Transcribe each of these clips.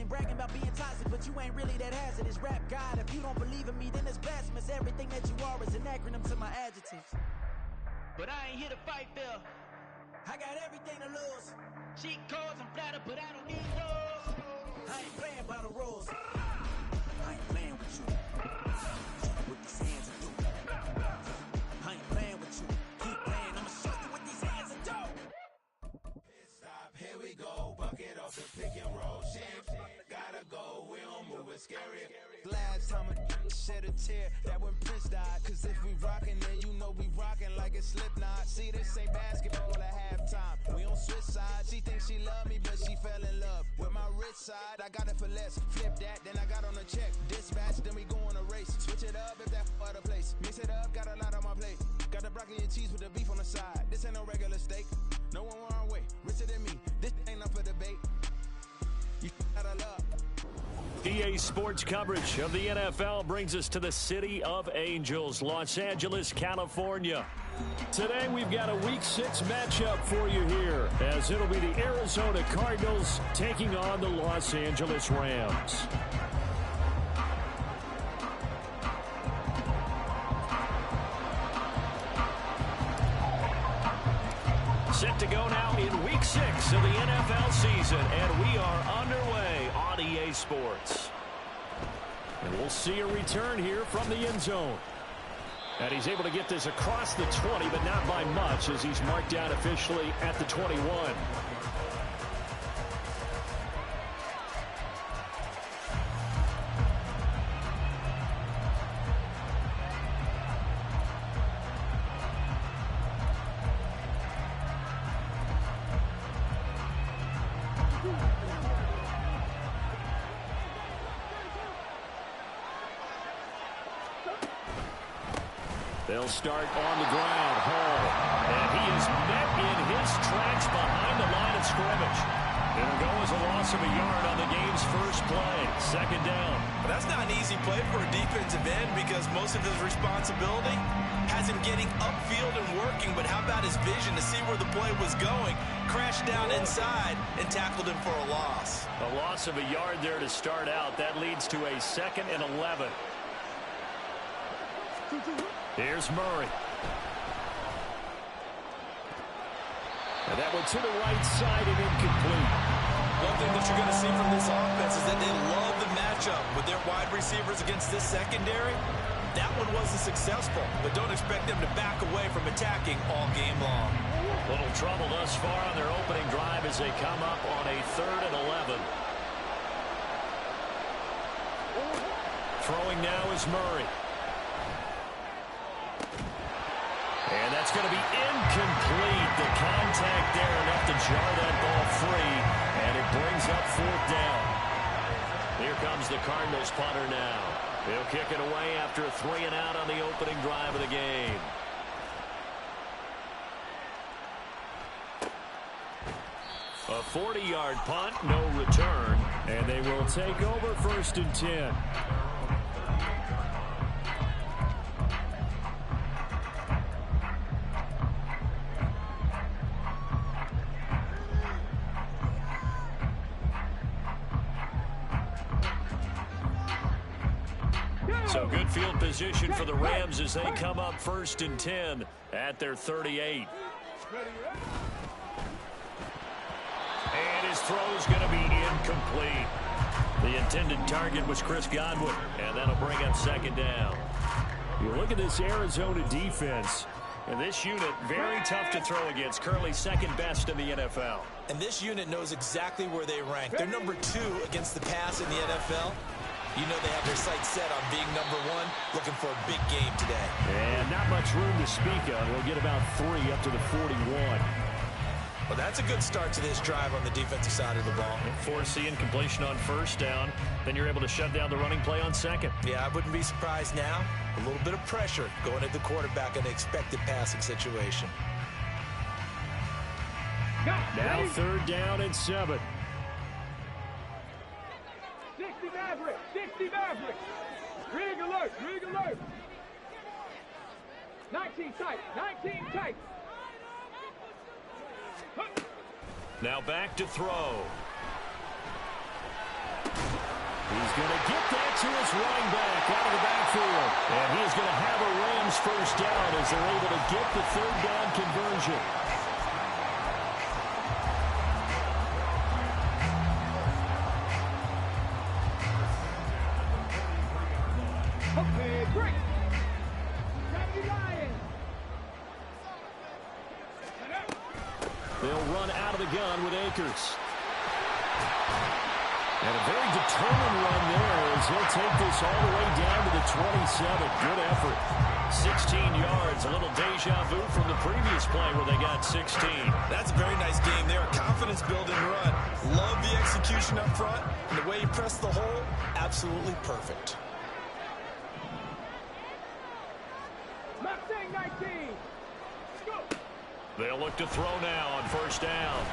ain't bragging about being toxic, but you ain't really that hazardous. Rap God, if you don't believe in me, then it's blasphemous. Everything that you are is an acronym to my adjectives. But I ain't here to fight, Phil. I got everything to lose. Cheat codes, I'm flattered, but I don't need those. I ain't playing by the rules. I ain't playing with you. With these hands I do. I ain't playing with you. Keep playing, I'ma show you what these hands are do. Stop, here we go. Bucket off the pick and roll. Champs, gotta go. We don't move it scary. Last time a shed a tear, that when Prince died. Cause if we rockin', then you know we rockin' like it's Slipknot. See, this ain't basketball at halftime. We on switch sides. She thinks she love me, but she fell in love with my rich side. I got it for less. Flip that, then I got on a check. Dispatch, then we go on a race. Switch it up if that other place. Mix it up, got a lot on my plate. Got the broccoli and cheese with the beef on the side. This ain't no regular steak. No one wrong way. Richer than me. This ain't up for debate. You gotta love. EA Sports coverage of the NFL brings us to the City of Angels, Los Angeles, California. Today we've got a Week 6 matchup for you here, as it'll be the Arizona Cardinals taking on the Los Angeles Rams. Set to go now in Week 6 of the NFL season, and we are underway on EA Sports. And we'll see a return here from the end zone. And he's able to get this across the 20, but not by much, as he's marked down officially at the 21. They'll start on the ground. Hall. And he is met in his tracks behind the line of scrimmage. It'll go as a loss of a yard on the game's first play. Second down. But that's not an easy play for a defensive end, because most of his responsibility has him getting upfield and working. But how about his vision to see where the play was going? Crashed down inside and tackled him for a loss. A loss of a yard there to start out. That leads to a 2nd and 11. Here's Murray. And that one to the right side and incomplete. One thing that you're going to see from this offense is that they love the matchup with their wide receivers against this secondary. That one wasn't successful, but don't expect them to back away from attacking all game long. Little trouble thus far on their opening drive as they come up on a 3rd and 11. Throwing now is Murray. And that's going to be incomplete. The contact there enough to jar that ball free, and it brings up 4th down. Here comes the Cardinals punter now. He'll kick it away after a 3 and out on the opening drive of the game. A 40-yard punt, no return, and they will take over 1st and 10. So good field position for the Rams as they come up 1st and 10 at their 38. And his throw's going to be incomplete. The intended target was Chris Godwin, and that'll bring up 2nd down. You look at this Arizona defense, and this unit very tough to throw against, currently 2nd best in the NFL. And this unit knows exactly where they rank. They're number 2 against the pass in the NFL. You know they have their sights set on being number 1, looking for a big game today. And not much room to speak of. They'll get about 3 up to the 41. Well, that's a good start to this drive on the defensive side of the ball. Force the incompletion on 1st down. Then you're able to shut down the running play on 2nd. Yeah, I wouldn't be surprised now. A little bit of pressure going at the quarterback in an expected passing situation. Now 3rd down and 7. 60 Mavericks! 60 Mavericks! Rig alert! Rig alert! 19 tight! 19 tight! Now back to throw. He's going to get that to his running back out of the backfield. And he is going to have a Rams first down as they're able to get the third down conversion. Okay, great. They'll run out of the gun with Akers. And a very determined run there as he'll take this all the way down to the 27. Good effort. 16 yards. A little deja vu from the previous play where they got 16. That's a very nice game there. A confidence-building run. Love the execution up front. And the way he pressed the hole, absolutely perfect. Mustang 19. Go. They'll look to throw now on first down.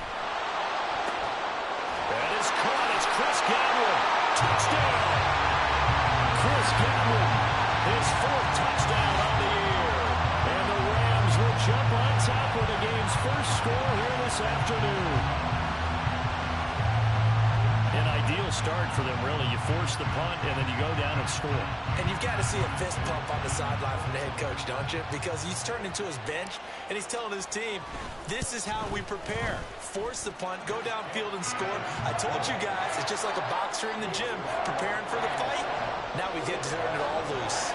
That is caught. It's Chris Godwin. Touchdown. Chris Godwin, his fourth touchdown on the year. And the Rams will jump on top with the game's first score here this afternoon. An ideal start for them, really. You force the punt, and then you go down and score. And you've got to see a fist pump on the sideline from the head coach, don't you? Because he's turned into his bench, and he's telling his team, this is how we prepare. Force the punt, go downfield and score. I told you guys, it's just like a boxer in the gym preparing for the fight. Now we get to turn it all loose.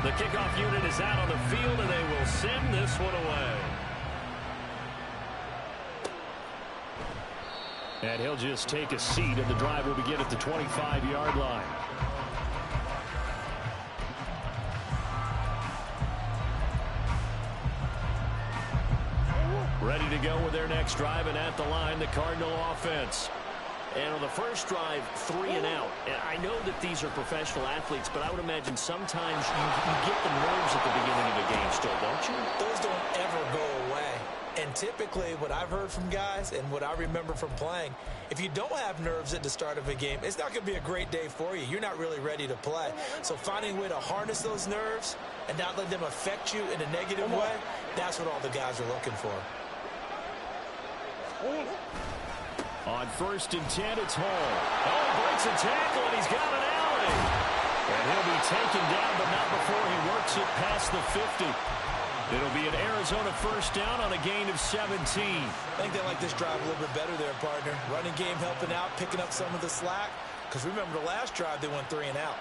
The kickoff unit is out on the field, and they will send this one away. And he'll just take a seat, and the drive will begin at the 25-yard line. Ready to go with their next drive, and at the line, the Cardinal offense. And on the first drive, 3 and out. And I know that these are professional athletes, but I would imagine sometimes you get the nerves at the beginning of a game still, don't you? Those don't ever go away. And typically, what I've heard from guys and what I remember from playing, if you don't have nerves at the start of a game, it's not going to be a great day for you. You're not really ready to play. So finding a way to harness those nerves and not let them affect you in a negative way, that's what all the guys are looking for. On 1st and 10, it's Hall. Oh, he breaks a tackle, and he's got an alley. And he'll be taken down, but not before he works it past the 50. It'll be an Arizona first down on a gain of 17. I think they like this drive a little bit better there, partner. Running game helping out, picking up some of the slack. Because remember the last drive, they went 3 and out.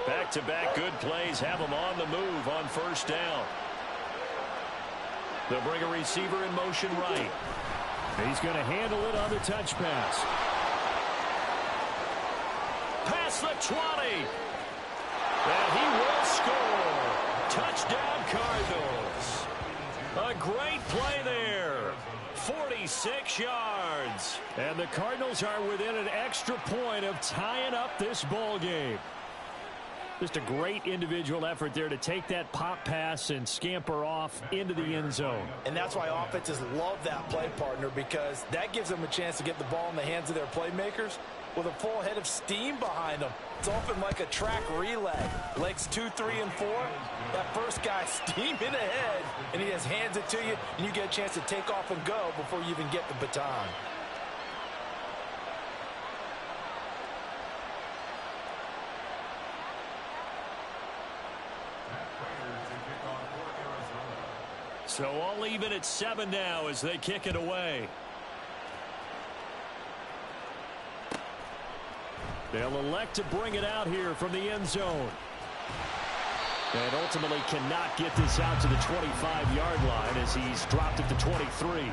Back-to-back good plays have them on the move on first down. They'll bring a receiver in motion right. He's going to handle it on the touch pass. Past the 20. And he will score. Touchdown, Cardinals. A great play there. 46 yards. And the Cardinals are within an extra point of tying up this ball game. Just a great individual effort there to take that pop pass and scamper off into the end zone. And that's why offenses love that play, partner, because that gives them a chance to get the ball in the hands of their playmakers with a full head of steam behind them. It's often like a track relay. Legs 2, 3, and 4. That first guy steaming ahead, and he just hands it to you, and you get a chance to take off and go before you even get the baton. So all even at 7 now as they kick it away. They'll elect to bring it out here from the end zone. And ultimately cannot get this out to the 25-yard line as he's dropped at the 23.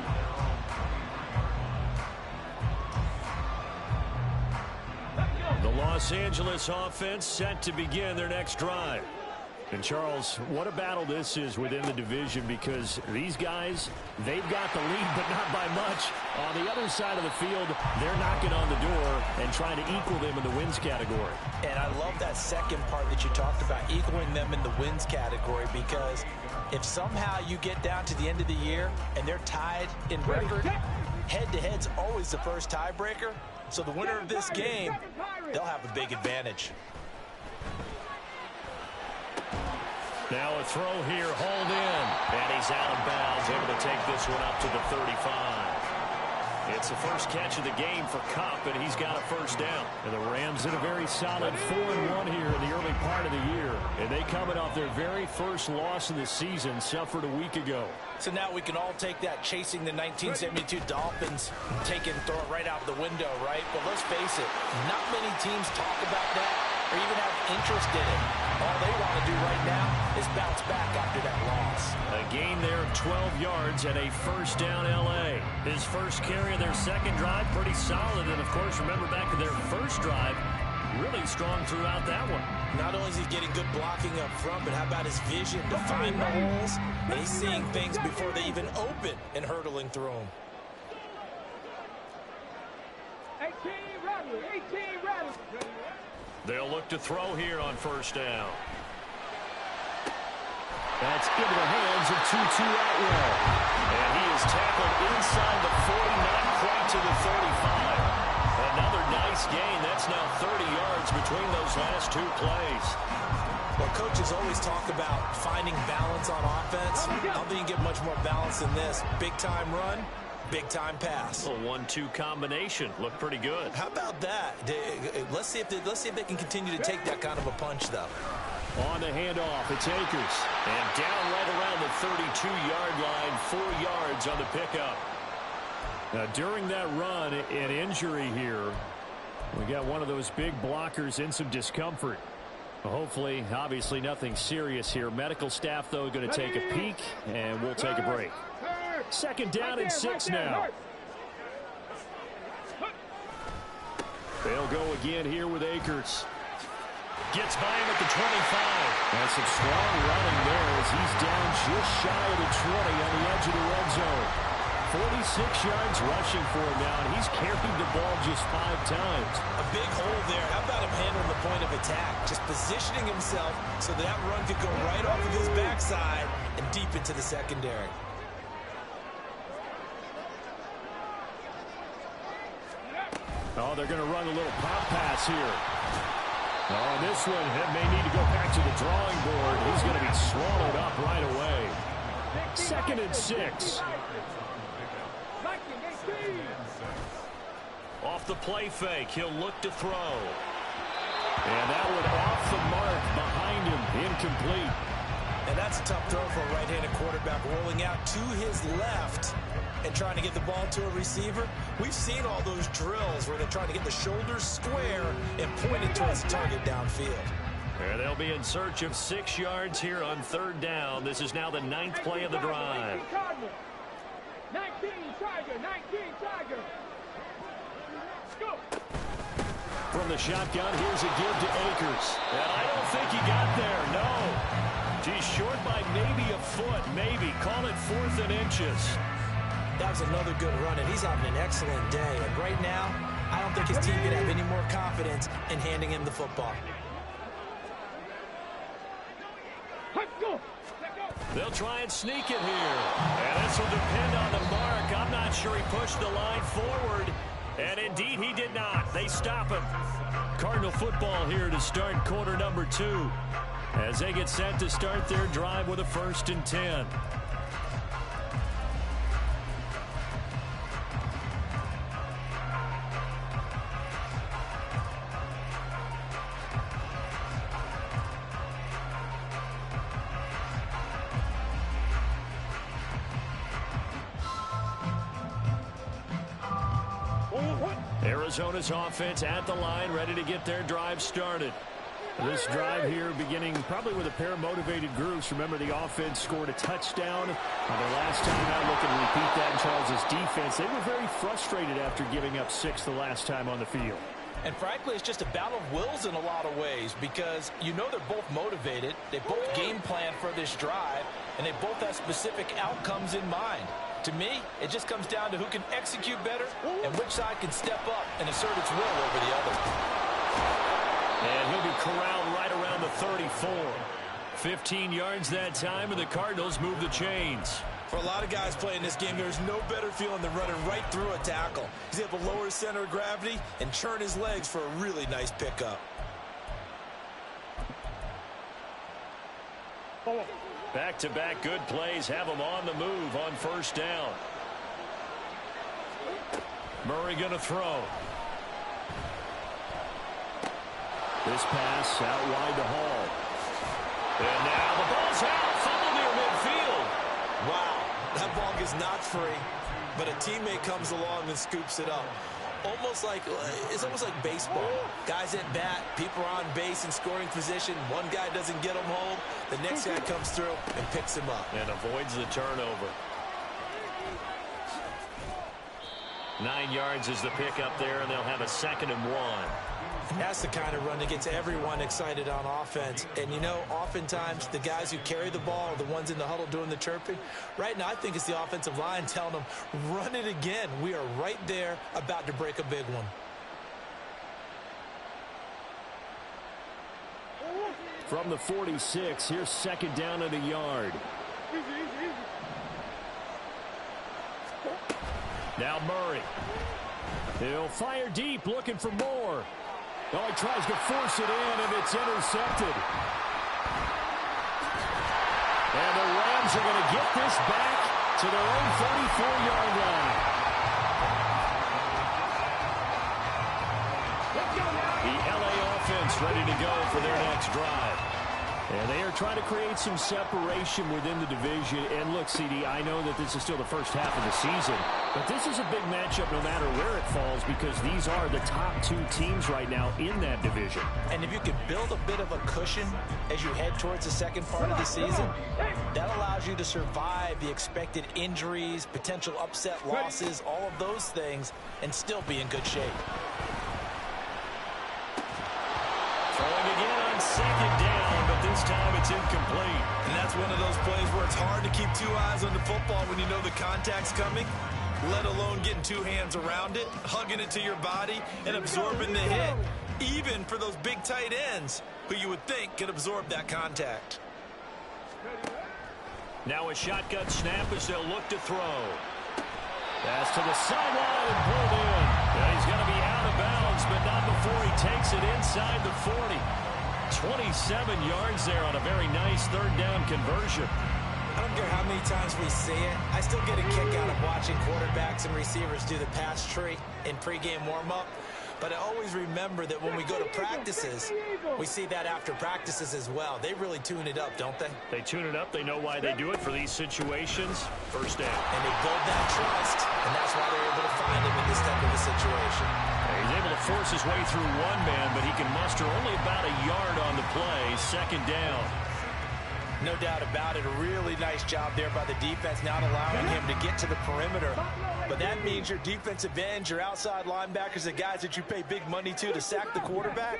The Los Angeles offense set to begin their next drive. And, Charles, what a battle this is within the division because these guys, they've got the lead, but not by much. On the other side of the field, they're knocking on the door and trying to equal them in the wins category. And I love that second part that you talked about, equaling them in the wins category, because if somehow you get down to the end of the year and they're tied in record, head-to-head's always the first tiebreaker. So the winner of this game, they'll have a big advantage. Now a throw here, hauled in. And he's out of bounds, able to take this one up to the 35. It's the first catch of the game for Kupp, and he's got a first down. And the Rams in a very solid 4-1 here in the early part of the year. And they coming off their very first loss of the season, suffered a week ago. So now we can all take that chasing the 1972 Dolphins, take it and throw it right out the window, right? But let's face it, not many teams talk about that or even have interest in it. All they want to do right now is bounce back after that loss. A gain there of 12 yards and a first down L.A. His first carry of their second drive, pretty solid. And, of course, remember back to their first drive, really strong throughout that one. Not only is he getting good blocking up front, but how about his vision to find the holes? And he's seeing things before they even open and hurdling through them. 18 Rattler. They'll look to throw here on first down. That's into the hands of Tutu Atwell. And he is tackled inside the 40, not quite to the 35. Another nice gain. That's now 30 yards between those last two plays. Well, coaches always talk about finding balance on offense. I don't think you get much more balance than this. Big-time run, big-time pass. A 1-2 combination. Looked pretty good. How about that? Let's see if they can continue to take that kind of a punch, though. On the handoff, it's Akers. And down right around the 32-yard line, 4 yards on the pickup. Now, during that run, an injury here. We got one of those big blockers in some discomfort. Hopefully, obviously, nothing serious here. Medical staff, though, going to take a peek, and we'll take a break. Second down and 6 now. They'll go again here with Akers. Gets by him at the 25. And some strong running there as he's down just shy of the 20 on the edge of the red zone. 46 yards rushing for him now, and he's carried the ball just 5 times. A big hole there. How about him handling the point of attack? Just positioning himself so that run could go right off of his backside and deep into the secondary. Oh, they're going to run a little pop pass here. Oh, this one may need to go back to the drawing board. He's going to be swallowed up right away. 2nd and 6. Off the play fake, he'll look to throw. And that one off the mark behind him, incomplete. And that's a tough throw for a right-handed quarterback, rolling out to his left and trying to get the ball to a receiver. We've seen all those drills where they're trying to get the shoulders square and point it towards the target downfield. And they'll be in search of 6 yards here on 3rd down. This is now the 9th play of the drive. 19 Tiger. Go. From the shotgun, here's a give to Akers. And I don't think he got there, no. He's short by maybe a foot, maybe. Call it 4th and inches. That was another good run, and he's having an excellent day. And right now, I don't think his team can have any more confidence in handing him the football. They'll try and sneak it here. And this will depend on the mark. I'm not sure he pushed the line forward. And indeed, he did not. They stop him. Cardinal football here to start quarter number 2. As they get set to start their drive with a 1st and 10. Arizona's offense at the line, ready to get their drive started. This drive here beginning probably with a pair of motivated groups. Remember, the offense scored a touchdown on their last time out. Looking to repeat that in Charles' defense. They were very frustrated after giving up 6 the last time on the field. And frankly, it's just a battle of wills in a lot of ways because you know they're both motivated. They both game plan for this drive, and they both have specific outcomes in mind. To me, it just comes down to who can execute better and which side can step up and assert its will over the other. And he'll be corralled right around the 34. 15 yards that time, and the Cardinals move the chains. For a lot of guys playing this game, there's no better feeling than running right through a tackle. He's able to lower his center of gravity and churn his legs for a really nice pickup. Back-to-back good plays have him on the move on first down. Murray going to throw. This pass out wide to Hall. And now the ball's out. Fumble near midfield. Wow, that ball gets knocked free, but a teammate comes along and scoops it up. It's almost like baseball. Guys at bat, people are on base in scoring position. One guy doesn't get him home. The next guy comes through and picks him up. And avoids the turnover. 9 yards is the pickup there, and they'll have a 2nd and 1. That's the kind of run that gets everyone excited on offense. And, you know, oftentimes the guys who carry the ball are the ones in the huddle doing the chirping. Right now, I think it's the offensive line telling them, run it again. We are right there about to break a big one. From the 46, here's 2nd down at a yard. Now Murray. He'll fire deep, looking for more. Oh, he tries to force it in, and it's intercepted. And the Rams are going to get this back to their own 34-yard line. The LA offense ready to go for their next drive. And they are trying to create some separation within the division. And look, CD, I know that this is still the first half of the season, but this is a big matchup no matter where it falls because these are the top 2 teams right now in that division. And if you can build a bit of a cushion as you head towards the second part of the season, that allows you to survive the expected injuries, potential upset losses, all of those things, and still be in good shape. Throwing again on 2nd down, but this time it's incomplete. And that's one of those plays where it's hard to keep 2 eyes on the football when you know the contact's coming, let alone getting 2 hands around it, hugging it to your body, and absorbing the hit, even for those big tight ends who you would think could absorb that contact. Now a shotgun snap as they'll look to throw. Pass to the sideline and pulled in. And he's going to be out of bounds, but not before he takes it inside the 40. 27 yards there on a very nice 3rd down conversion. I don't care how many times we see it. I still get a kick out of watching quarterbacks and receivers do the pass tree in pregame warm-up. But I always remember that when we go to practices, we see that after practices as well. They really tune it up, don't they? They tune it up. They know why they do it for these situations. First down. And they build that trust, and that's why they're able to find him in this type of a situation. He's able to force his way through one man, but he can muster only about a yard on the play. 2nd down. No doubt about it. A really nice job there by the defense, not allowing him to get to the perimeter. But that means your defensive ends, your outside linebackers, the guys that you pay big money to sack the quarterback,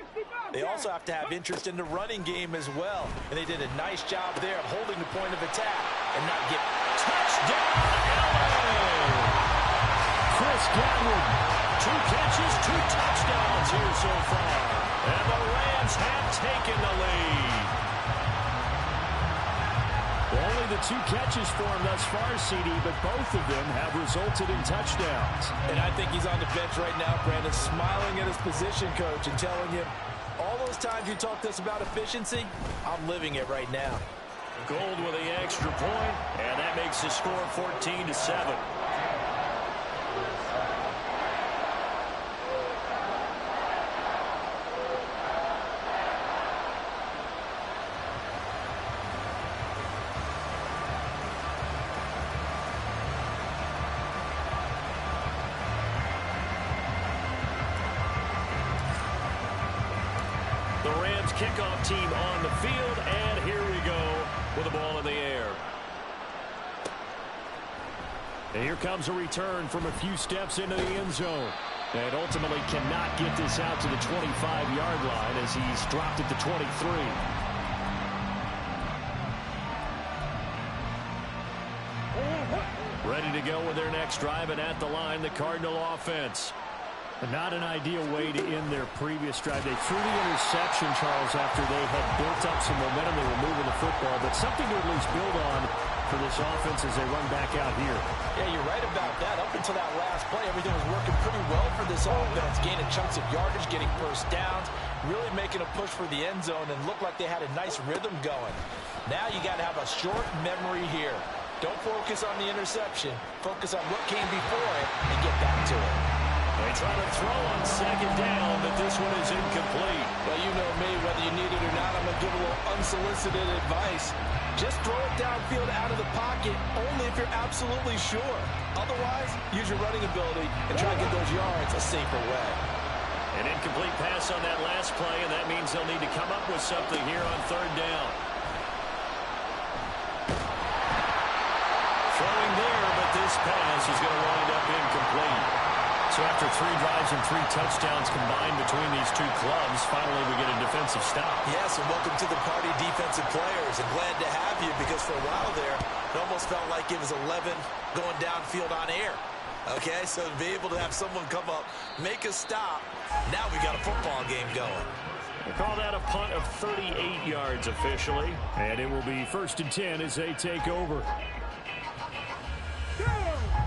they also have to have interest in the running game as well. And they did a nice job there of holding the point of attack and not get touchdown LA! Chris Godwin, 2 catches, 2 touchdowns here so far. And the Rams have taken the lead. Only the 2 catches for him thus far, CD, but both of them have resulted in touchdowns. And I think he's on the bench right now, Brandon, smiling at his position coach and telling him, all those times you talked to us about efficiency, I'm living it right now. Gold with the extra point, and that makes the score 14-7. Kickoff team on the field, and here we go with the ball in the air. And here comes a return from a few steps into the end zone. And ultimately cannot get this out to the 25-yard line as he's dropped it to 23. Ready to go with their next drive, and at the line, the Cardinal offense. Not an ideal way to end their previous drive. They threw the interception, Charles, after they had built up some momentum. They were moving the football, but something to at least build on for this offense as they run back out here. Yeah, you're right about that. Up until that last play, everything was working pretty well for this offense. Gaining chunks of yardage, getting first downs, really making a push for the end zone, and looked like they had a nice rhythm going. Now you got to have a short memory here. Don't focus on the interception. Focus on what came before it and get back to it. They try to throw on second down, but this one is incomplete. Well, you know me, whether you need it or not, I'm going to give a little unsolicited advice. Just throw it downfield out of the pocket, only if you're absolutely sure. Otherwise, use your running ability and try to get those yards a safer way. An incomplete pass on that last play, and that means they'll need to come up with something here on third down. Throwing there, but this pass is going to wind up incomplete. So after 3 drives and 3 touchdowns combined between these two clubs, finally we get a defensive stop. Yes, and welcome to the party, defensive players. And glad to have you, because for a while there, it almost felt like it was 11 going downfield on air. Okay, so to be able to have someone come up, make a stop, now we got a football game going. They call that a punt of 38 yards officially, and it will be 1st and 10 as they take over.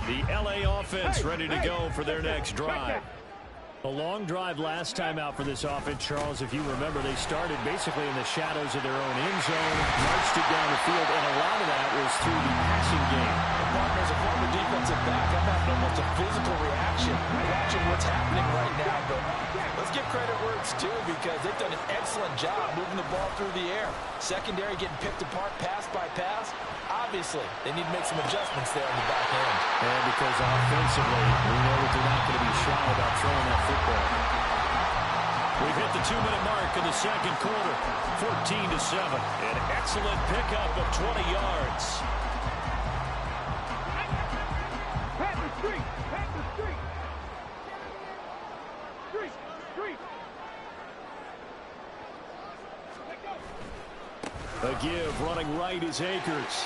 The LA offense ready to go for their next drive. A long drive last time out for this offense, Charles. If you remember, they started basically in the shadows of their own end zone, marched it down the field, and a lot of that was through the passing game. As a former defensive back, I'm having almost a physical reaction watching what's happening right now. But let's give credit where it's due, because they've done an excellent job moving the ball through the air. Secondary getting picked apart pass by pass. Obviously, they need to make some adjustments there on the back end. And because offensively, we know that they're not going to be shy about throwing that football. We've hit the 2-minute mark in the second quarter, 14-7. An excellent pickup of 20 yards. Pat the street! Pat the street! Street! Street! Let go! A give, running right is Akers.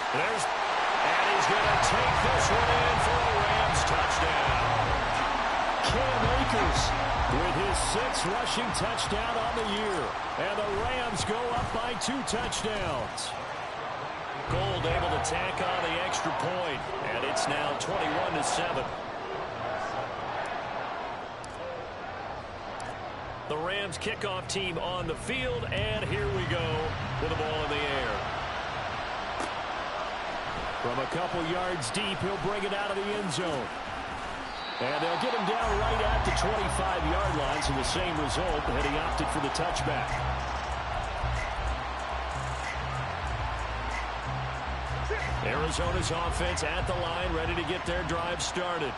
And he's going to take this one in for a Rams touchdown. Cam Akers with his 6th rushing touchdown on the year. And the Rams go up by 2 touchdowns. Gold able to tack on the extra point, and it's now 21-7. The Rams kickoff team on the field, and here we go with the ball in the air. From a couple yards deep, he'll bring it out of the end zone. And they'll get him down right at the 25-yard line, so the same result, and he opted for the touchback. Arizona's offense at the line, ready to get their drive started.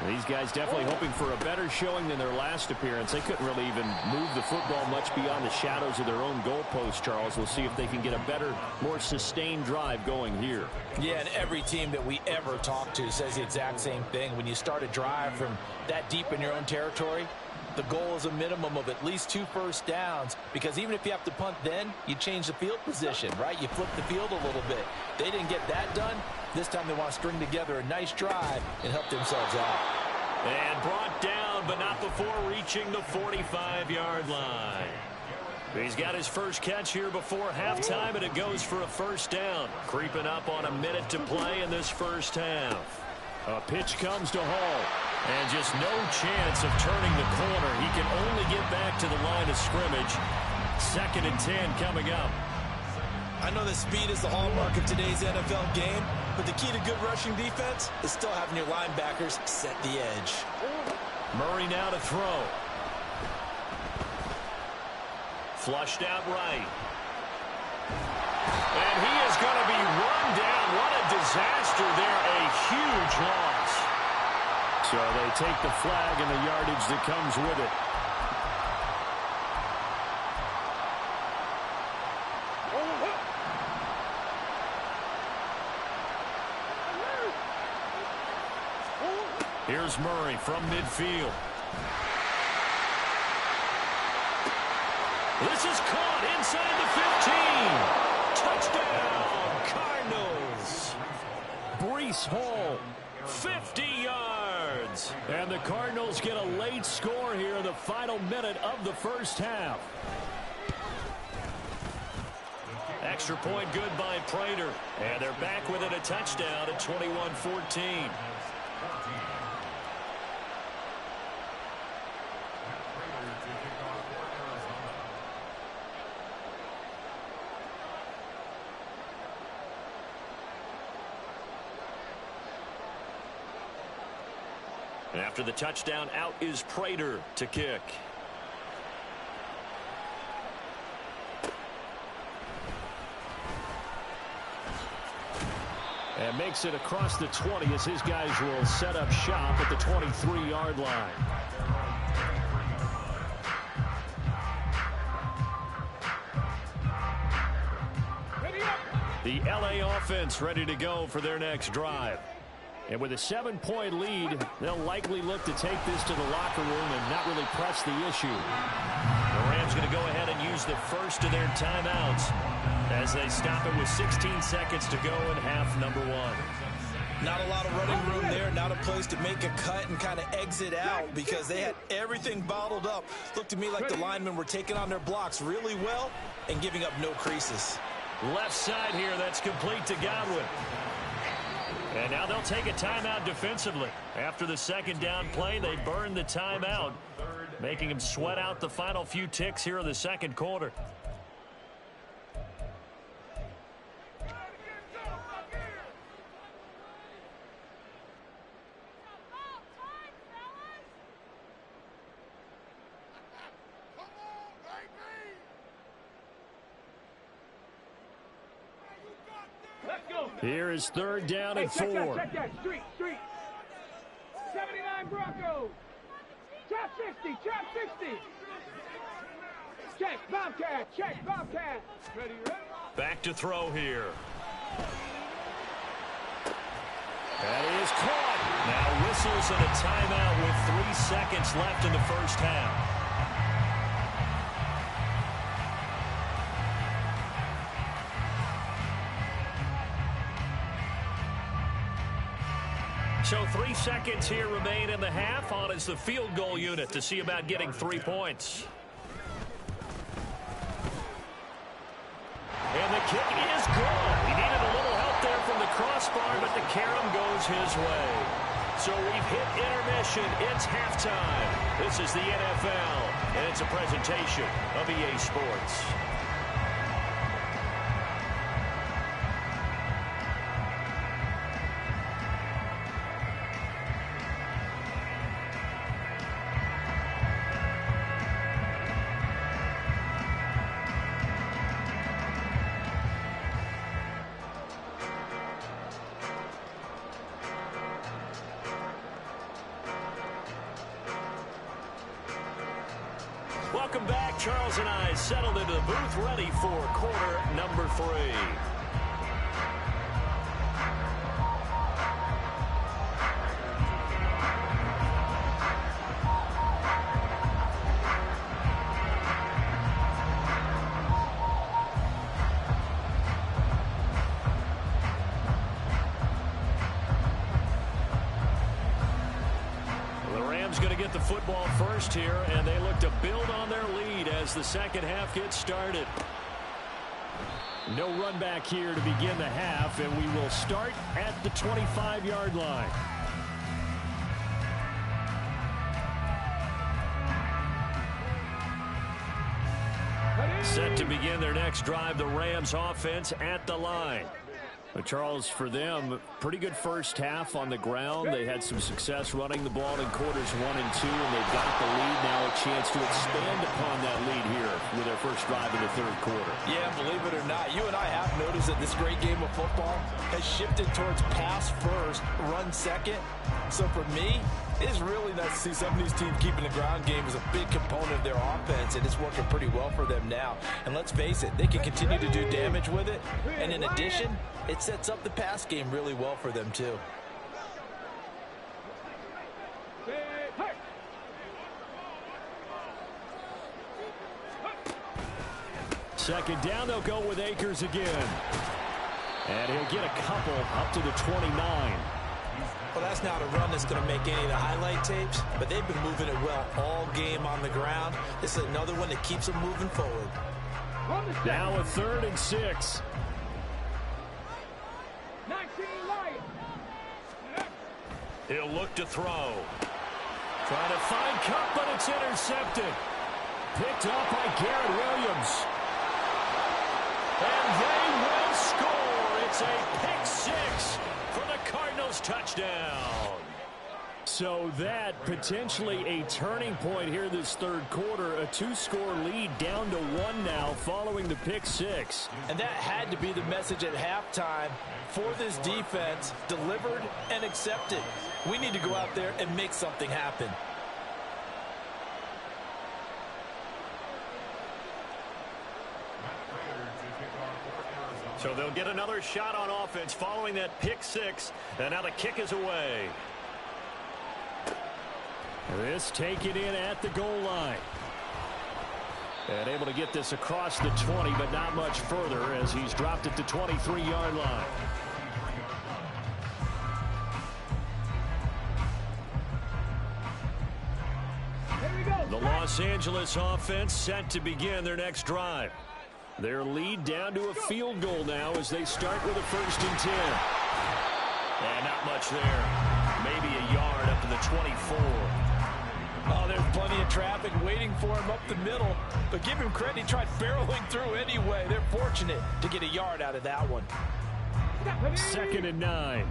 These guys definitely hoping for a better showing than their last appearance. They couldn't really even move the football much beyond the shadows of their own goalpost, Charles. We'll see if they can get a better, more sustained drive going here. Yeah, and every team that we ever talk to says the exact same thing. When you start a drive from that deep in your own territory, the goal is a minimum of at least 2 first downs, because even if you have to punt then, you change the field position, right? You flip the field a little bit. They didn't get that done. This time they want to string together a nice drive and help themselves out. And brought down, but not before reaching the 45-yard line. He's got his first catch here before halftime, and it goes for a first down. Creeping up on a minute to play in this first half. A pitch comes to Hall, and just no chance of turning the corner. He can only get back to the line of scrimmage. 2nd and 10 coming up. I know that speed is the hallmark of today's NFL game, but the key to good rushing defense is still having your linebackers set the edge. Murray now to throw. Flushed out right. And he is going to be run down. What a disaster there. A huge loss. So they take the flag and the yardage that comes with it. Here's Murray from midfield. This is caught inside the 15. Touchdown, Cardinals. Breece Hall, 50 yards. And the Cardinals get a late score here in the final minute of the first half. Extra point good by Prater. And they're back within a touchdown at 21-14. After the touchdown, out is Prater to kick. And makes it across the 20 as his guys will set up shop at the 23-yard line. The LA offense ready to go for their next drive. And with a 7-point lead, they'll likely look to take this to the locker room and not really press the issue. The Rams going to go ahead and use the first of their timeouts as they stop it with 16 seconds to go in half number 1. Not a lot of running room there, not a place to make a cut and kind of exit out because they had everything bottled up. Looked to me like the linemen were taking on their blocks really well and giving up no creases. Left side here, that's complete to Godwin. And now they'll take a timeout defensively. After the second down play, they burn the timeout, making them sweat out the final few ticks here in the second quarter. Here is third down and 4. Check that. Street. 79 Broncos. Trap 60. Check, Bobcat. Ready? Back to throw here. That is caught. Now whistles and a timeout with 3 seconds left in the first half. So 3 seconds here remain in the half. On is the field goal unit to see about getting 3 points. And the kick is good. He needed a little help there from the crossbar, but the carom goes his way. So we've hit intermission. It's halftime. This is the NFL, and it's a presentation of EA Sports. Welcome back. Charles and I settled into the booth ready for quarter number 3. Going to get the football first here, and they look to build on their lead as the second half gets started. No run back here to begin the half, and we will start at the 25-yard line. Set to begin their next drive, the Rams offense at the line. But Charles, for them, pretty good first half on the ground. They had some success running the ball in quarters 1 and 2, and they've got the lead. Now a chance to expand upon that lead here with their first drive in the third quarter. Yeah, believe it or not, you and I have noticed that this great game of football has shifted towards pass first, run second. So for me, it is really nice to see some of these teams keeping the ground game as a big component of their offense, and it's working pretty well for them now. And let's face it, they can continue to do damage with it. And in addition, it sets up the pass game really well for them, too. Second down, they'll go with Akers again. And he'll get a couple up to the 29. Well, that's not a run that's going to make any of the highlight tapes, but they've been moving it well all game on the ground. This is another one that keeps them moving forward. Now a 3rd and 6. 19 Lions. He'll look to throw. Trying to find Cup, but it's intercepted. Picked up by Garrett Williams. And they will score. It's a pick 6 for the Cardinals touchdown. So that potentially a turning point here this 3rd quarter. A 2-score lead down to 1 now following the pick 6. And that had to be the message at halftime for this defense. Delivered and accepted. We need to go out there and make something happen. So they'll get another shot on offense following that pick 6. And now the kick is away. This taken in at the goal line. And able to get this across the 20, but not much further as he's dropped it to 23-yard line. The Los Angeles offense set to begin their next drive. Their lead down to a field goal now as they start with a 1st and 10. And not much there. Maybe a yard up to the 24. Oh, there's plenty of traffic waiting for him up the middle. But give him credit, he tried barreling through anyway. They're fortunate to get a yard out of that one. 2nd and 9.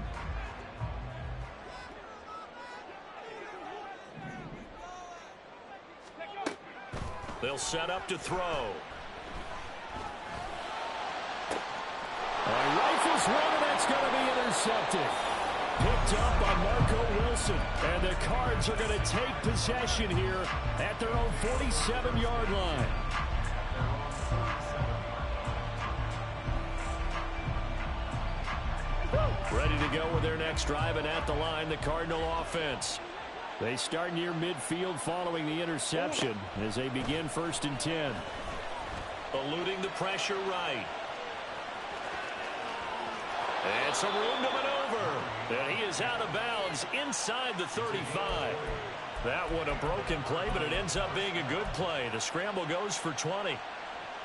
They'll set up to throw. Rifles one, and that's going to be intercepted. Picked up by Marco Wilson. And the Cards are going to take possession here at their own 47-yard line. Ready to go with their next drive, and at the line, the Cardinal offense. They start near midfield following the interception as they begin 1st and 10. Eluding the pressure right. And some room to maneuver. And he is out of bounds inside the 35. That one a broken play, but it ends up being a good play. The scramble goes for 20.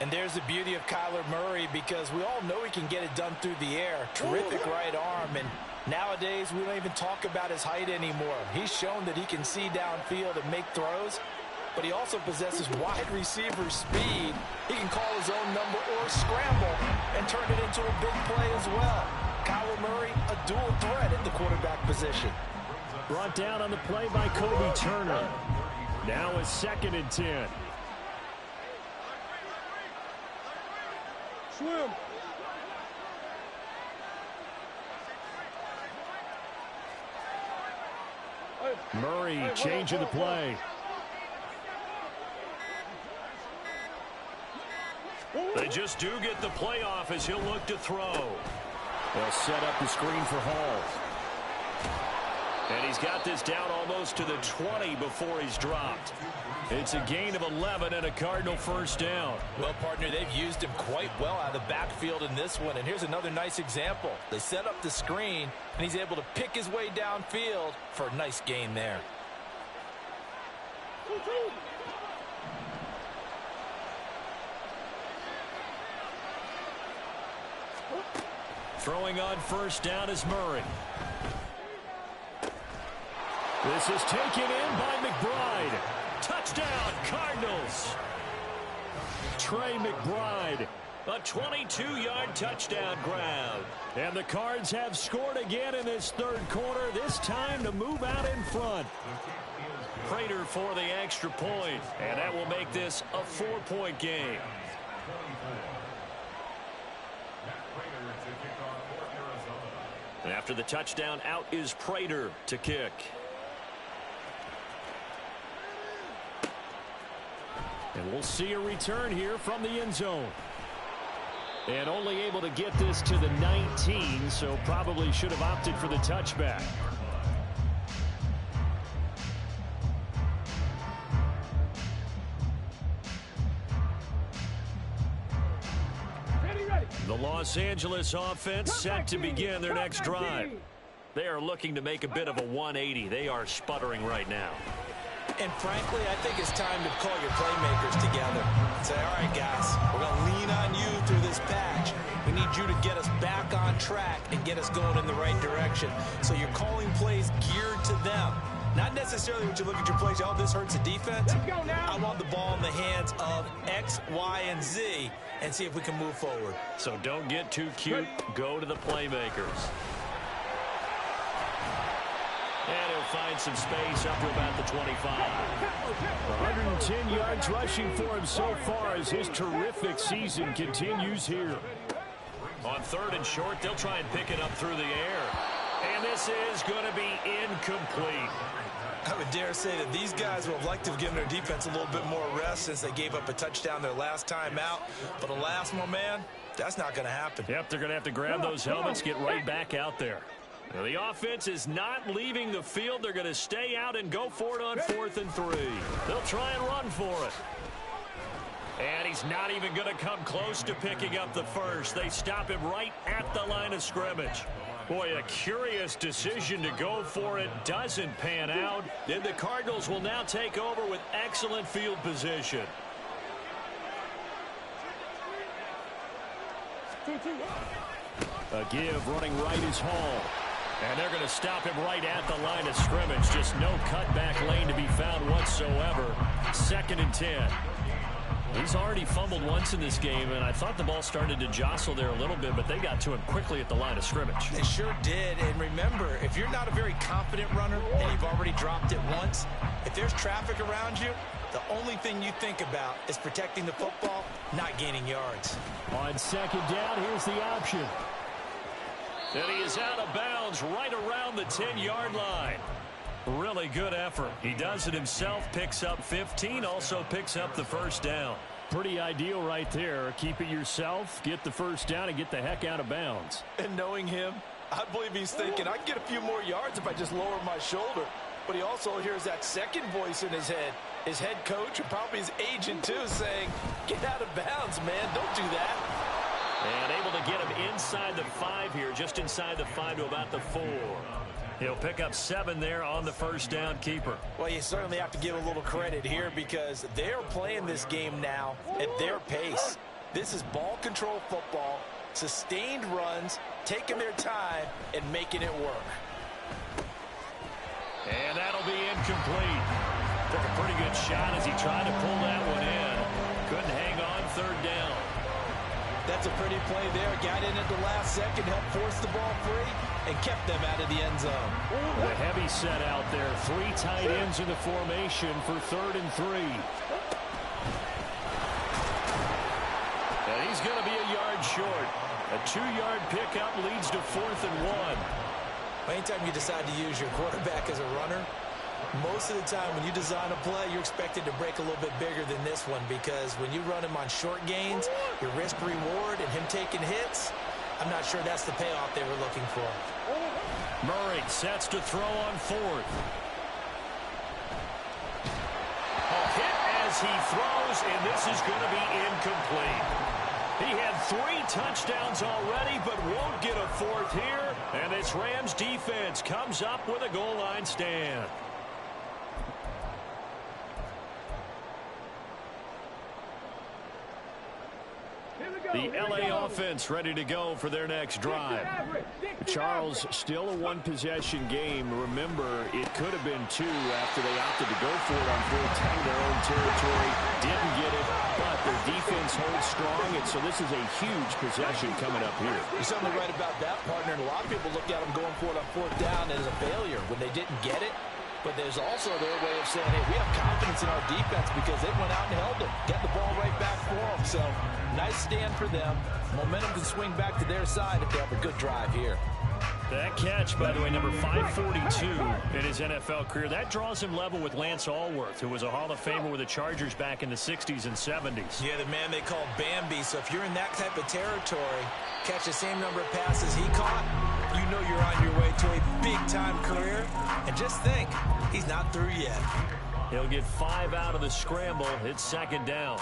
And there's the beauty of Kyler Murray, because we all know he can get it done through the air. Terrific right arm. And nowadays, we don't even talk about his height anymore. He's shown that he can see downfield and make throws, but he also possesses wide receiver speed. He can call his own number or scramble and turn it into a big play as well. Kyler Murray, a dual threat at the quarterback position. Brought down on the play by Kobe Turner. Now a 2nd and 10. Swim. Murray changing the play. They just do get the play off as he'll look to throw. They'll set up the screen for Hall. And he's got this down almost to the 20 before he's dropped. It's a gain of 11 and a Cardinal 1st down. Well, partner, they've used him quite well out of the backfield in this one. And here's another nice example. They set up the screen, and he's able to pick his way downfield for a nice gain there. Throwing on 1st down is Murray. This is taken in by McBride. Touchdown, Cardinals. Trey McBride, a 22-yard touchdown grab. And the Cards have scored again in this 3rd quarter, this time to move out in front. Prater for the extra point, and that will make this a 4-point game. And after the touchdown, out is Prater to kick. And we'll see a return here from the end zone. And only able to get this to the 19, so probably should have opted for the touchback. The Los Angeles offense set to begin their next drive. They are looking to make a bit of a 180. They are sputtering right now. And frankly, I think it's time to call your playmakers together and say, all right, guys, we're going to lean on you through this patch. We need you to get us back on track and get us going in the right direction. So you're calling plays geared to them. Not necessarily when you look at your plays, oh, this hurts the defense. I want the ball in the hands of X, Y, and Z and see if we can move forward. So don't get too cute. Go to the playmakers. And he'll find some space up to about the 25. 110 yards rushing for him so far as his terrific season continues here. On 3rd and short, they'll try and pick it up through the air. And this is going to be incomplete. I would dare say that these guys would have liked to have given their defense a little bit more rest since they gave up a touchdown their last time out. But alas, my man, that's not going to happen. Yep, they're going to have to grab those helmets, get right back out there. Now, the offense is not leaving the field. They're going to stay out and go for it on 4th and 3. They'll try and run for it. And he's not even going to come close to picking up the first. They stop him right at the line of scrimmage. Boy, a curious decision to go for it. Doesn't pan out. Then the Cardinals will now take over with excellent field position. A give, running right is Hall. And they're going to stop him right at the line of scrimmage. Just no cutback lane to be found whatsoever. 2nd and 10. He's already fumbled once in this game, and I thought the ball started to jostle there a little bit, but they got to him quickly at the line of scrimmage. They sure did. And remember, if you're not a very confident runner and you've already dropped it once, if there's traffic around you, the only thing you think about is protecting the football, not gaining yards. On 2nd down, here's the option. And he is out of bounds right around the 10-yard line. Really good effort. He does it himself, picks up 15, also picks up the first down. Pretty ideal right there. Keep it yourself, get the first down, and get the heck out of bounds. And knowing him, I believe he's thinking, I can get a few more yards if I just lower my shoulder. But he also hears that second voice in his head. His head coach and probably his agent, too, saying, get out of bounds, man. Don't do that. And able to get him inside the 5 here, just inside the 5 to about the 4. He'll pick up 7 there on the first down keeper. Well, you certainly have to give a little credit here because they're playing this game now at their pace. This is ball control football, sustained runs, taking their time, and making it work. And that'll be incomplete. Took a pretty good shot as he tried to pull that one in. Couldn't hang on 3rd down. That's a pretty play there. Got in at the last second, helped force the ball free, and kept them out of the end zone. The heavy set out there. 3 tight ends in the formation for 3rd and 3. And he's going to be a yard short. A 2-yard pickup leads to 4th and 1. Anytime you decide to use your quarterback as a runner, most of the time when you design a play, you're expected to break a little bit bigger than this one because when you run him on short gains, your risk-reward and him taking hits, I'm not sure that's the payoff they were looking for. Murray sets to throw on 4th. A hit as he throws, and this is going to be incomplete. He had 3 touchdowns already, but won't get a 4th here. And this Rams defense comes up with a goal line stand. The LA offense ready to go for their next drive. Charles, still a 1-possession game. Remember, it could have been 2 after they opted to go for it on 4th down in their own territory. Didn't get it, but their defense holds strong, and so this is a huge possession coming up here. You're certainly right about that, partner, and a lot of people look at them going for it on 4th down as a failure when they didn't get it. But there's also their way of saying, hey, we have confidence in our defense because they went out and held them. Got the ball right back for them. So, nice stand for them. Momentum can swing back to their side if they have a good drive here. That catch, by the way, number 542 in his NFL career. That draws him level with Lance Allworth, who was a Hall of Famer with the Chargers back in the 60s and 70s. Yeah, the man they call Bambi. So if you're in that type of territory, catch the same number of passes he caught, you know you're on your way to a big-time career. And just think, he's not through yet. He'll get 5 out of the scramble. It's 2nd down.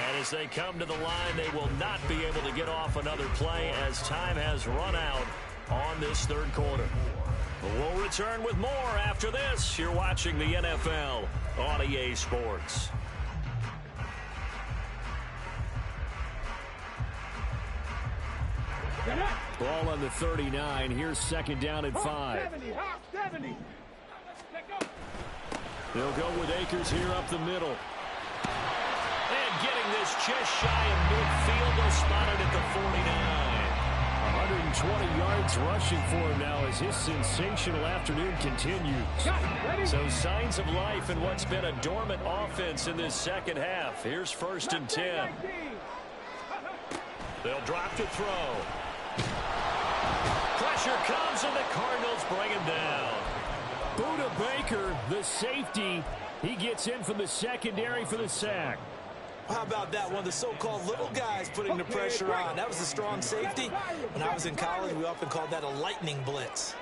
And as they come to the line, they will not be able to get off another play as time has run out on this 3rd quarter. We'll return with more after this. You're watching the NFL on EA Sports. Ball on the 39. Here's second down and 5. 70. They'll go with Akers here up the middle. And getting this just shy of midfield. They'll spot it at the 49. 120 yards rushing for him now as his sensational afternoon continues. So signs of life in what's been a dormant offense in this second half. Here's 1st and 10. They'll drop to throw. Pressure comes and the Cardinals bring him down. Buda Baker, the safety, he gets in from the secondary for the sack. How about that one? The so-called little guys putting the pressure on. That was a strong safety. When I was in college, we often called that a lightning blitz.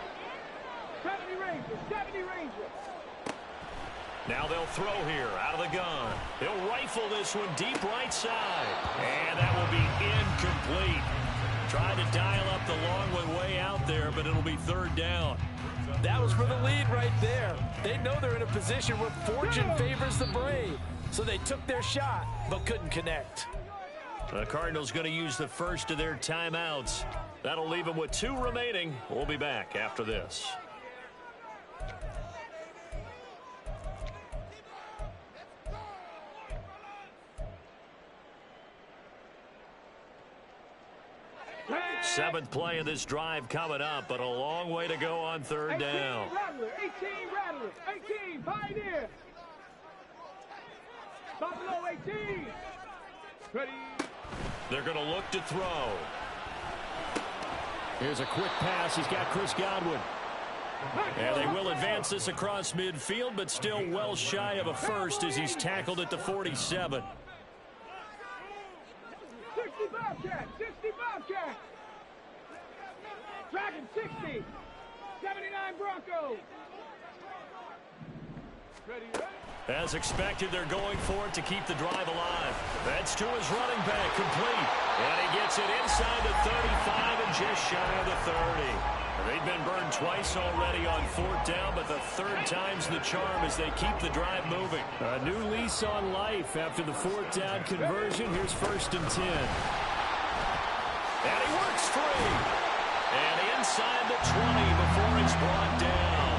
70 Ranger. Now they'll throw here out of the gun. They'll rifle this one deep right side. And that will be incomplete. Trying to dial up the long one way out there, but it'll be 3rd down. That was for the lead right there. They know they're in a position where fortune favors the brave. So they took their shot, but couldn't connect. The Cardinals going to use the first of their timeouts. That'll leave them with 2 remaining. We'll be back after this. Seventh play of this drive coming up, but a long way to go on 3rd down. 18 Rattler, 18 Pioneer. Buffalo 18. Ready. They're going to look to throw. Here's a quick pass. He's got Chris Godwin. And they will advance this across midfield, but still well shy of a first as he's tackled at the 47. 60 Bobcat, 60 Bobcat. Dragon 60. 79 Broncos. Ready. As expected, they're going for it to keep the drive alive. That's to his running back, complete. And he gets it inside the 35 and just shy of the 30. They've been burned twice already on 4th down, but the 3rd time's the charm as they keep the drive moving. A new lease on life after the 4th down conversion. Here's 1st and 10. And he works free. And inside the 20 before he's brought down.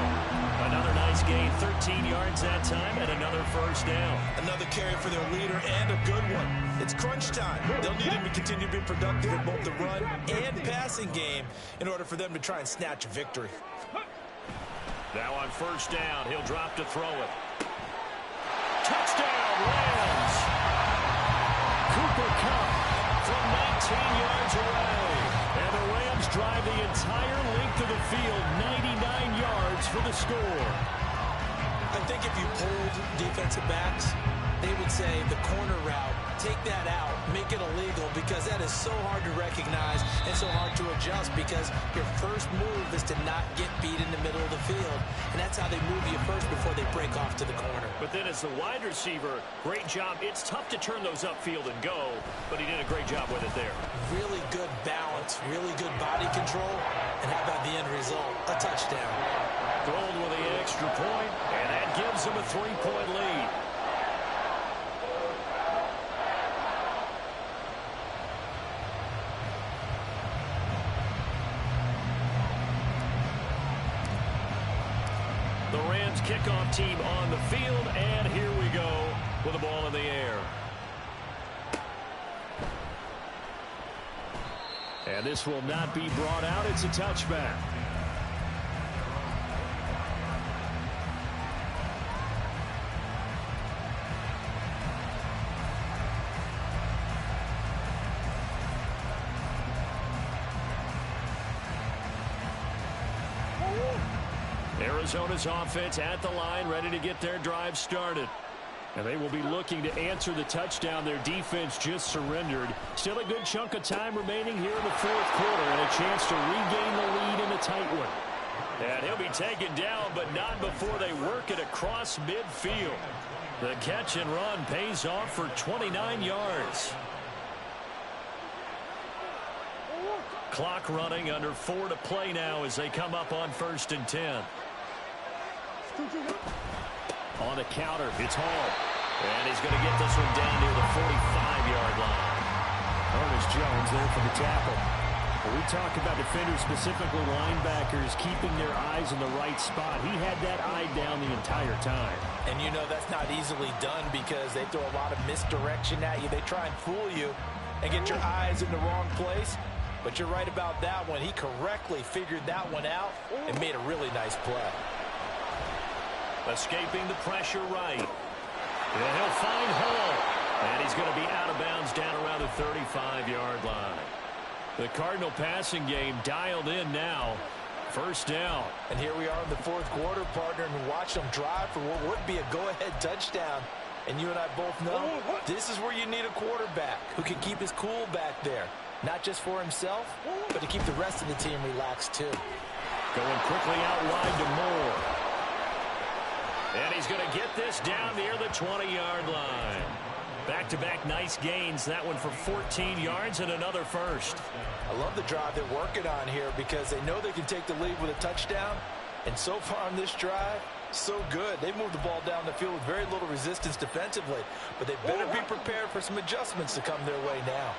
Another nice gain, 13 yards that time, and another 1st down. Another carry for their leader, and a good one. It's crunch time. They'll need him to continue to be productive in both the run and passing game in order for them to try and snatch a victory. Now on 1st down, he'll drop to throw it. Touchdown, Rams! Cooper Kupp from 19 yards away. And the Rams drive the entire length of the field, 99 yards for the score. I think if you polled defensive backs, they would say the corner route, take that out, make it illegal, because that is so hard to recognize and so hard to adjust, because your first move is to not get beat in the middle of the field. And that's how they move you first before they break off to the corner. But then as the wide receiver, great job. It's tough to turn those upfield and go, but he did a great job with it there. Really good balance, really good body control, and how about the end result? A touchdown. Gold with the extra point, and that gives him a 3-point lead. The Rams kickoff team on the field, and here we go with the ball in the air. And this will not be brought out. It's a touchback. Arizona's offense at the line, ready to get their drive started. And they will be looking to answer the touchdown their defense just surrendered. Still a good chunk of time remaining here in the 4th quarter, and a chance to regain the lead in a tight one. And he'll be taken down, but not before they work it across midfield. The catch and run pays off for 29 yards. Clock running, under 4 to play now as they come up on 1st and 10. On the counter, it's Hall. And he's going to get this one down near the 45-yard line. Ernest Jones there for the tackle. We talk about defenders, specifically linebackers, keeping their eyes in the right spot. He had that eye down the entire time. And you know that's not easily done because they throw a lot of misdirection at you. They try and fool you and get your eyes in the wrong place. But you're right about that one. He correctly figured that one out and made a really nice play. Escaping the pressure right. And he'll find Hall. And he's going to be out of bounds down around the 35-yard line. The Cardinal passing game dialed in now. 1st down. And here we are in the 4th quarter, partner, and watch them drive for what would be a go-ahead touchdown. And you and I both know this is where you need a quarterback who can keep his cool back there. Not just for himself, but to keep the rest of the team relaxed, too. Going quickly out wide to Moore. And he's going to get this down near the 20-yard line. Back-to-back nice gains. That one for 14 yards and another first. I love the drive they're working on here because they know they can take the lead with a touchdown. And so far on this drive, so good. They moved the ball down the field with very little resistance defensively. But they better be prepared for some adjustments to come their way now.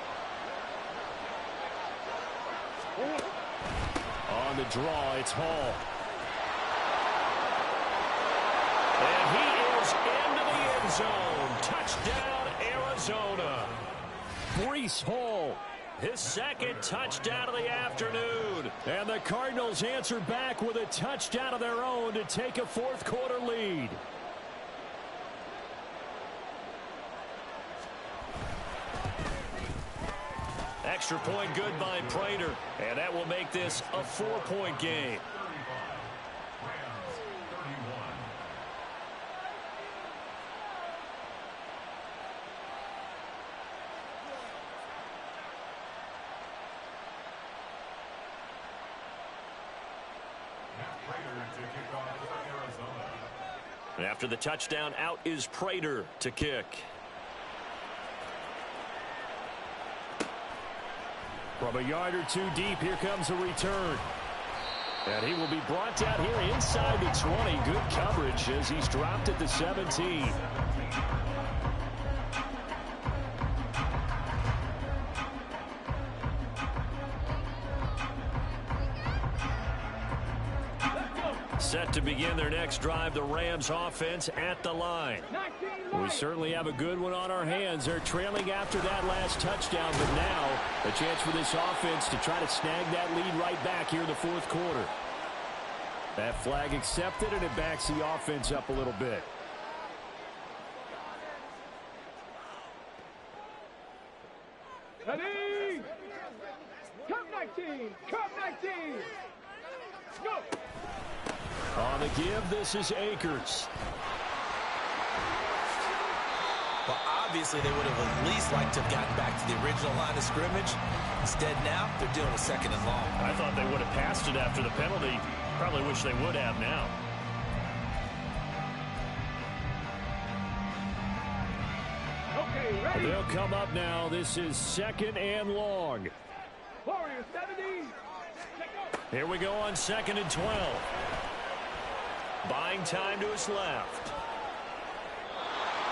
On the draw, it's Hall. And he is into the end zone. Touchdown, Arizona. Breece Hall, his 2nd touchdown of the afternoon. And the Cardinals answer back with a touchdown of their own to take a 4th quarter lead. Extra point good by Prater. And that will make this a 4-point game. After the touchdown, out is Prater to kick. From a yard or two deep, here comes a return. And he will be brought down here inside the 20. Good coverage as he's dropped at the 17. Set to begin their next drive, the Rams offense at the line. We certainly have a good one on our hands. They're trailing after that last touchdown, but now a chance for this offense to try to snag that lead right back here in the 4th quarter. That flag accepted, and it backs the offense up a little bit. Ready? Come 19! Come 19! Go! On the give, this is Akers. Well, obviously, they would have at least liked to have gotten back to the original line of scrimmage. Instead, now, they're dealing with 2nd and long. I thought they would have passed it after the penalty. Probably wish they would have now. Okay, ready? They'll come up now. This is 2nd and long. Warriors 70. Here we go on 2nd and 12. Buying time to his left.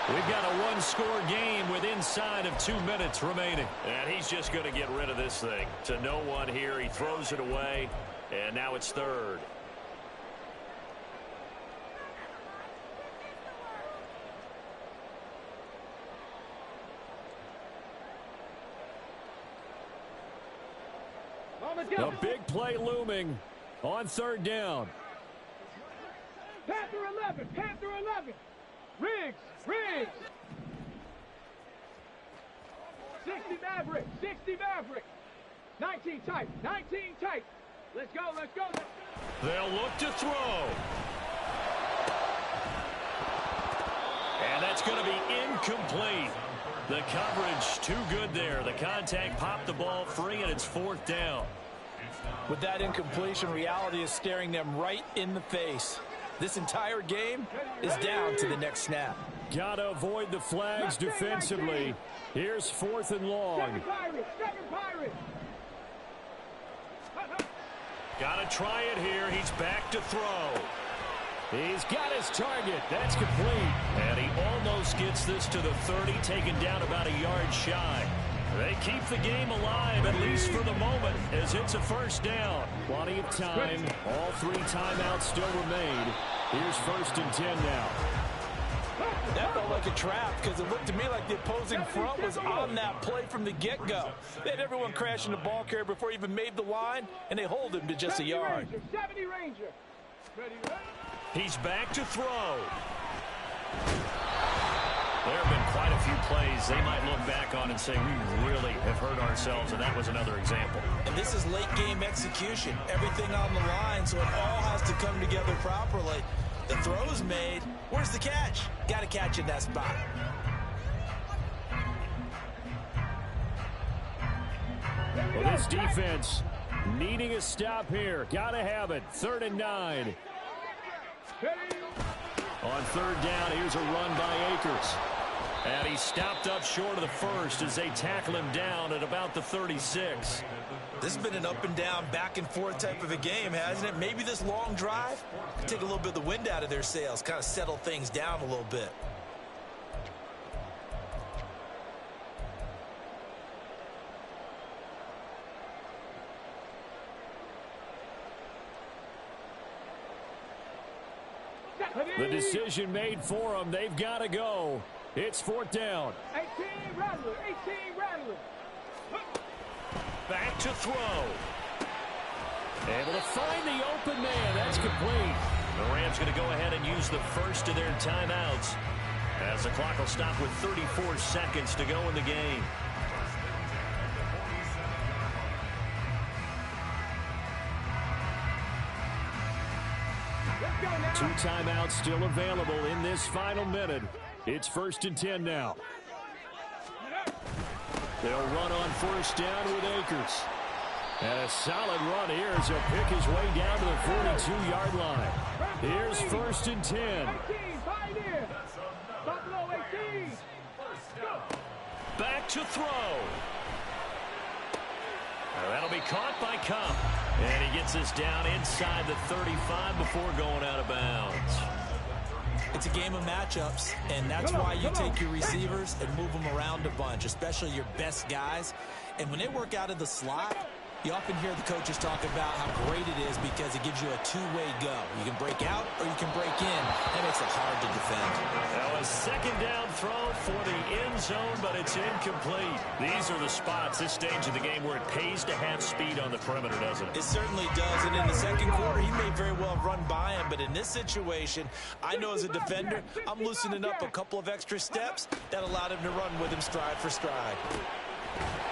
We've got a one-score game with inside of 2 minutes remaining. And he's just going to get rid of this thing. To no one here. He throws it away. And now it's 3rd. A big play looming on 3rd down. Panther 11, Panther 11. Riggs, Riggs. 60 Maverick, 60 Maverick. 19 tight, 19 tight. Let's go, let's go. They'll look to throw. And that's going to be incomplete. The coverage too good there. The contact popped the ball free, and it's 4th down. With that incompletion, reality is staring them right in the face. This entire game is down to the next snap. Got to avoid the flags defensively. Here's 4th and long. Second Pirate, second Pirate. Got to try it here. He's back to throw. He's got his target. That's complete. And he almost gets this to the 30, taken down about a yard shy. They keep the game alive, at least for the moment, as it's a first down. Plenty of time. All 3 timeouts still remain. Here's 1st and 10 now. That felt like a trap because it looked to me like the opposing front was on that play from the get-go. They had everyone crashing the ball carrier before he even made the line, and they hold him to just a yard. 70 Ranger. Ready. He's back to throw. There have been quite a few plays they might look back on and say, we really have hurt ourselves, and that was another example. And this is late-game execution. Everything on the line, so it all has to come together properly. The throw's made. Where's the catch? Got to catch in that spot. Well, this defense needing a stop here. Got to have it. 3rd and 9. On 3rd down, here's a run by Akers. And he stopped up short of the first as they tackle him down at about the 36. This has been an up and down, back and forth type of a game, hasn't it? Maybe this long drive could take a little bit of the wind out of their sails, kind of settle things down a little bit. The decision made for them. They've got to go. It's 4th down. 18 Rattler. 18 Rattler. Back to throw. Able to find the open man. That's complete. The Rams going to go ahead and use the first of their timeouts as the clock will stop with 34 seconds to go in the game. Two timeouts still available in this final minute. It's 1st and 10 now. They'll run on 1st down with Akers. And a solid run here as he'll pick his way down to the 42-yard line. Here's 1st and 10. 18, Pioneer. Buffalo 18. Back to throw. That'll be caught by Cup. And he gets us down inside the 35 before going out of bounds. It's a game of matchups, and that's why you take your receivers and move them around a bunch, especially your best guys. And when they work out of the slot, you often hear the coaches talk about how great it is because it gives you a two-way go. You can break out or you can break in. That makes it hard to defend. That was 2nd down throw for the end zone, but it's incomplete. These are the spots, this stage of the game, where it pays to have speed on the perimeter, doesn't it? It certainly does, and in the second quarter, he may very well have run by him, but in this situation, I know as a defender, I'm loosening up a couple of extra steps that allowed him to run with him stride for stride.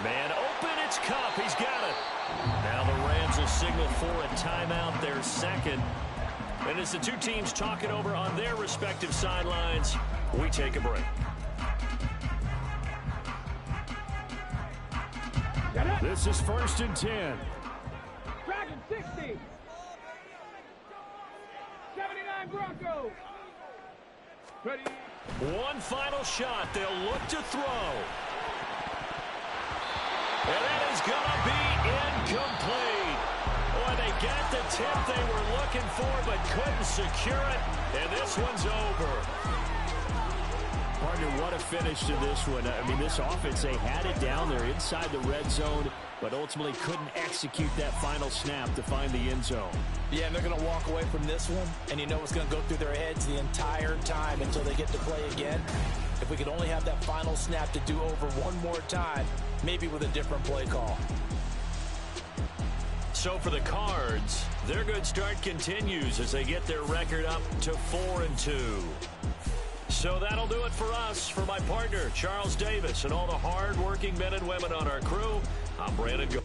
Man open, it's Cup. He's got it. Now the Rams will signal for a timeout, their second. And as the two teams talk it over on their respective sidelines, we take a break. This is 1st and 10. Dragon 60. 79 Broncos. Ready. One final shot. They'll look to throw. And that is going to be incomplete. Boy, they got the tip they were looking for, but couldn't secure it. And this one's over. Partner, what a finish to this one. I mean, this offense, they had it down there inside the red zone, but ultimately couldn't execute that final snap to find the end zone. Yeah, and they're going to walk away from this one, and you know what's going to go through their heads the entire time until they get to play again. If we could only have that final snap to do over one more time, maybe with a different play call. So for the Cards, their good start continues as they get their record up to 4-2. So that'll do it for us. For my partner, Charles Davis, and all the hard-working men and women on our crew, I'm Brandon Go.